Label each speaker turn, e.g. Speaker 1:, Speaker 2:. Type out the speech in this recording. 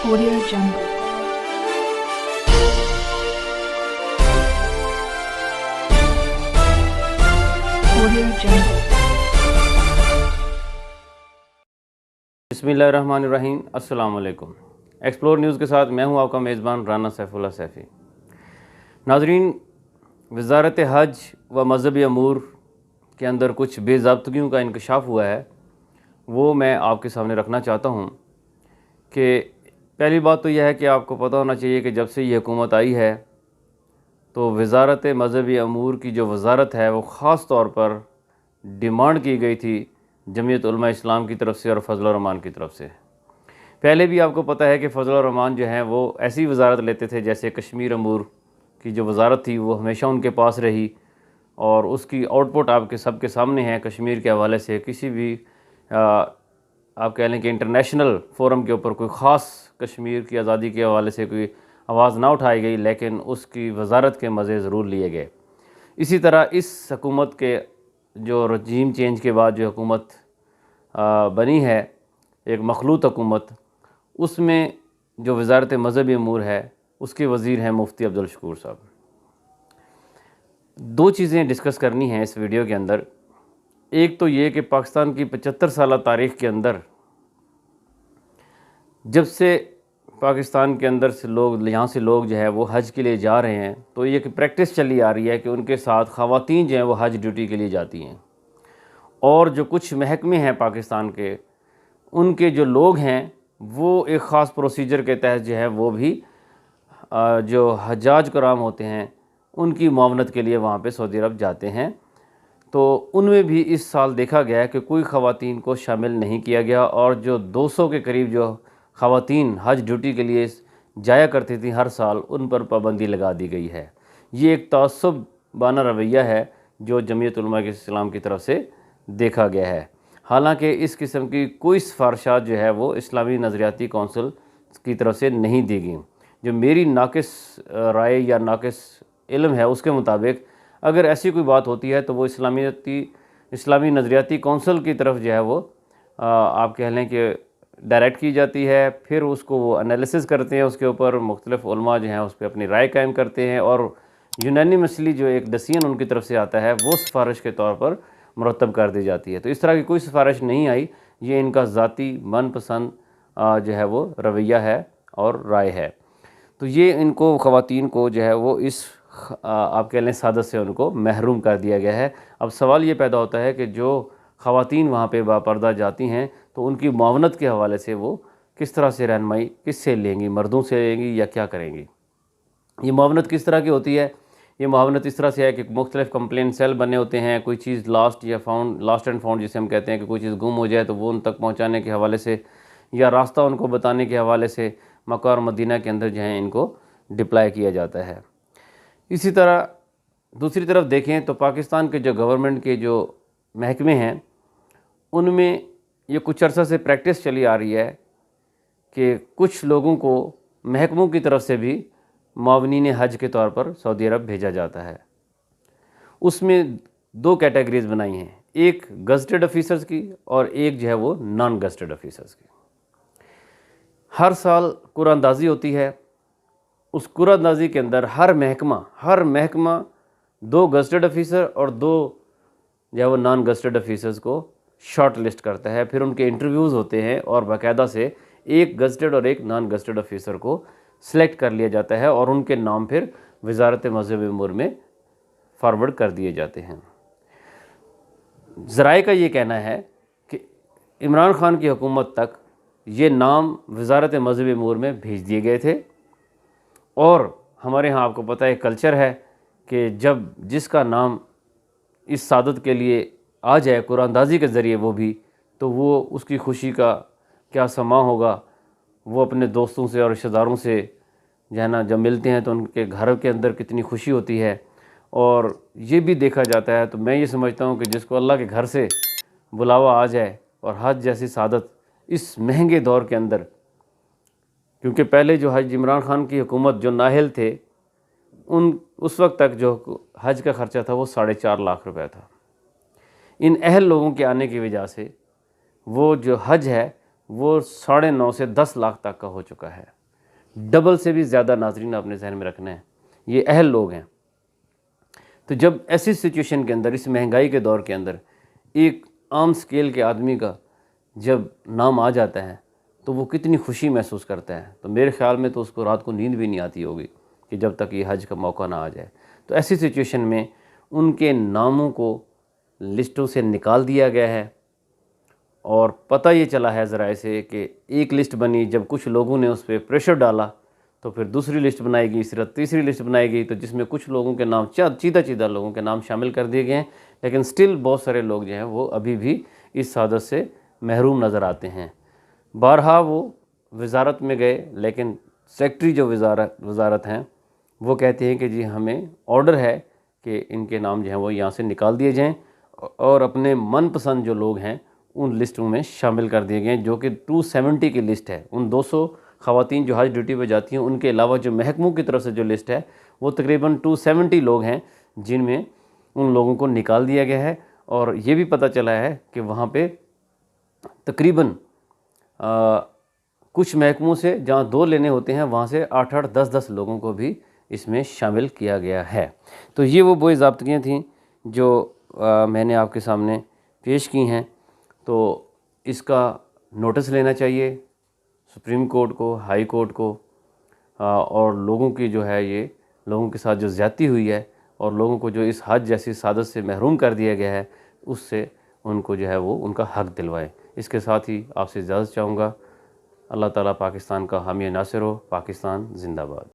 Speaker 1: Audio Jungle. Audio Jungle.
Speaker 2: बिस्मिल्लाहिर्रहमानिर्रहीम, अस्सलाम वालेकुम। एक्सप्लोर न्यूज़ के साथ मैं हूं आपका मेज़बान राना सैफुल्लाह सैफ़ी। नाज़रीन, वज़ारत हज व मज़हबी अमूर के अंदर कुछ बेज़ाब्तगियों का इंकशाफ हुआ है, वो मैं आपके सामने रखना चाहता हूं। कि पहली बात तो यह है कि आपको पता होना चाहिए कि जब से ये हुकूमत आई है तो वज़ारत मज़हबी अमूर की जो वज़ारत है वो ख़ास तौर पर डिमांड की गई थी जमीयत उलमा इस्लाम की तरफ से और फ़ज़ल रहमान की तरफ से। पहले भी आपको पता है कि फ़ज़ल रहमान जो हैं वो ऐसी वज़ारत लेते थे जैसे कश्मीर अमूर की जो वज़ारत थी वो हमेशा उनके पास रही और उसकी आउटपुट आपके सबके सामने है। कश्मीर के हवाले से किसी भी आप कह लें कि इंटरनेशनल फोरम के ऊपर कोई ख़ास कश्मीर की आज़ादी के हवाले से कोई आवाज़ ना उठाई गई, लेकिन उसकी वज़ारत के मज़े ज़रूर लिए गए। इसी तरह इस हुकूमत के जो रजीम चेंज के बाद जो हुकूमत बनी है, एक मखलूत हुकूमत, उसमें जो वज़ारत मज़हबी अमूर है उसके वज़ीर हैं मुफ्ती अब्दुल शकूर साहब। दो चीज़ें डिस्कस करनी हैं इस वीडियो के अंदर। एक तो ये कि पाकिस्तान की 75 साल तारीख़ के अंदर जब से पाकिस्तान के अंदर से लोग यहाँ से लोग जो है वो हज के लिए जा रहे हैं तो ये कि प्रैक्टिस चली आ रही है कि उनके साथ ख़वातीन जो हैं वो हज ड्यूटी के लिए जाती हैं, और जो कुछ महकमे हैं पाकिस्तान के, उनके जो लोग हैं वो एक ख़ास प्रोसीजर के तहत जो है वो भी जो हज्जाज कराम होते हैं उनकी मुआवनत के लिए वहाँ पे सऊदी अरब जाते हैं। तो उनमें भी इस साल देखा गया है कि कोई ख़वातीन को शामिल नहीं किया गया, और जो 200 के करीब जो ख़वातीन हज ड्यूटी के लिए जाया करती थी हर साल, उन पर पाबंदी लगा दी गई है। ये एक तअस्सुबाना रवैया है जो जमीयत उलमा इस्लाम की तरफ से देखा गया है। हालांकि इस किस्म की कोई सिफारिशात जो है वो इस्लामी नज़रियाती कौंसिल की तरफ से नहीं दी गई। जो मेरी नाकिस राय या नाकिस इल्म है उसके मुताबिक अगर ऐसी कोई बात होती है तो वो इस्लामी नज़रियाती कौंसिल की तरफ जो है वो आप कह लें कि डायरेक्ट की जाती है। फिर उसको वो एनालिसिस करते हैं, उसके ऊपर मुख्तलिफ उलमा जो हैं उस पर अपनी राय कायम करते हैं, और यूनानिमसली जो एक डिसीजन उनकी तरफ से आता है वो सिफारिश के तौर पर मुरतब कर दी जाती है। तो इस तरह की कोई सिफारिश नहीं आई, ये इनका ज़ाती मनपसंद जो है वो रवैया है और राय है। तो ये इनको ख़वातीन को जो है वो इस आप कह लें सादत से उनको महरूम कर दिया गया है। अब सवाल ये पैदा होता है कि जो ख़वातीन वहाँ पे बापर्दा जाती हैं तो उनकी मुआवनत के हवाले से वो किस तरह से रहनुमाई किससे लेंगी, मर्दों से लेंगी या क्या करेंगी? ये मुआवनत किस तरह की होती है? ये मुआवनत इस तरह से है कि मुख्तलिफ कंप्लेंट सेल बने होते हैं। कोई चीज़ लास्ट एंड फाउंड जिसे हम कहते हैं कि कोई चीज़ गुम हो जाए तो वो उन तक पहुँचाने के हवाले से या रास्ता उनको बताने के हवाले से मक्का और मदीना के अंदर जो है इनको डिप्लाई किया जाता है। इसी तरह दूसरी तरफ देखें तो पाकिस्तान के जो गवर्नमेंट के जो महकमे हैं उनमें ये कुछ अर्सा से प्रैक्टिस चली आ रही है कि कुछ लोगों को महकमों की तरफ से भी मुआवनीन हज के तौर पर सऊदी अरब भेजा जाता है। उसमें दो कैटेगरीज बनाई हैं, एक गज़टेड ऑफिसर्स की और एक जो है वो नॉन गज़टेड ऑफिसर्स की। हर साल कुरानंदाज़ी होती है। उस कुरानंदाज़ी के अंदर हर महकमा 2 गज़टेड ऑफिसर और 2 जो है वो नॉन गज़टेड ऑफिसर्स को शॉर्ट लिस्ट करता है। फिर उनके इंटरव्यूज़ होते हैं और बाकायदा से एक गज़टेड और एक नॉन गज़टेड ऑफिसर को सिलेक्ट कर लिया जाता है और उनके नाम फिर वज़ारत मज़हबी अमूर में फॉरवर्ड कर दिए जाते हैं। ज़राए का ये कहना है कि इमरान खान की हुकूमत तक ये नाम वज़ारत मज़हबी अमूर में भेज दिए गए थे, और हमारे यहाँ आपको पता है कल्चर है कि जब जिसका नाम इस सादत के लिए आ जाए कुरानंदाज़ी के ज़रिए वो भी, तो वो उसकी खुशी का क्या समा होगा। वो अपने दोस्तों से और रिश्तेदारों से जो है ना जब मिलते हैं तो उनके घर के अंदर कितनी खुशी होती है। और ये भी देखा जाता है, तो मैं ये समझता हूँ कि जिसको अल्लाह के घर से बुलावा आ जाए और हज जैसी सादत इस महंगे दौर के अंदर, क्योंकि पहले जो हज इमरान खान की हुकूमत जो नाहल थे उस वक्त तक जो हज का ख़र्चा था वो 4.5 लाख रुपए था। इन अहल लोगों के आने की वजह से वो जो हज है वो 9.5 से 10 लाख तक का हो चुका है। डबल से भी ज़्यादा नाज़रीन अपने जहन में रखना है, ये अहल लोग हैं। तो जब ऐसी सिचुएशन के अंदर, इस महंगाई के दौर के अंदर, एक आम स्केल के आदमी का जब नाम आ जाता है तो वो कितनी खुशी महसूस करता है। तो मेरे ख़्याल में तो उसको रात को नींद भी नहीं आती होगी कि जब तक ये हज का मौका ना आ जाए। तो ऐसी सिचुएशन में उनके नामों को लिस्टों से निकाल दिया गया है और पता ये चला है ज़राए से कि एक लिस्ट बनी, जब कुछ लोगों ने उस पर प्रेशर डाला तो फिर दूसरी लिस्ट बनाएगी, सिर्फ तीसरी लिस्ट बनाएगी, तो जिसमें कुछ लोगों के नाम चीदा लोगों के नाम शामिल कर दिए गए हैं। लेकिन स्टिल बहुत सारे लोग जो हैं वो अभी भी इस सादत से महरूम नज़र आते हैं। बारहा वो वजारत में गए, लेकिन सेक्रेटरी जो वजारत हैं वो कहते हैं कि जी हमें ऑर्डर है कि इनके नाम जो हैं वो यहाँ से निकाल दिए जाएँ और अपने मनपसंद जो लोग हैं उन लिस्टों में शामिल कर दिए गए हैं, जो कि 270 की लिस्ट है। उन 200 ख़वातीन जो हज ड्यूटी पर जाती हैं उनके अलावा जो महकमों की तरफ से जो लिस्ट है वो तकरीबन 270 लोग हैं, जिनमें उन लोगों को निकाल दिया गया है। और ये भी पता चला है कि वहाँ पे तकरीबन कुछ महकमों से जहाँ 2 लेने होते हैं वहाँ से 8-8, 10-10 लोगों को भी इसमें शामिल किया गया है। तो ये वो बोई ज़ाब्तियाँ थीं जो मैंने आपके सामने पेश की हैं। तो इसका नोटिस लेना चाहिए सुप्रीम कोर्ट को, हाई कोर्ट को, और लोगों की जो है ये लोगों के साथ जो ज़्यादती हुई है और लोगों को जो इस हज जैसी सादत से महरूम कर दिया गया है उससे उनको जो है वो उनका हक़ दिलवाएं। इसके साथ ही आपसे इजाज़त चाहूँगा। अल्लाह ताला पाकिस्तान का हामी नासिर हो। पाकिस्तान ज़िंदाबाद।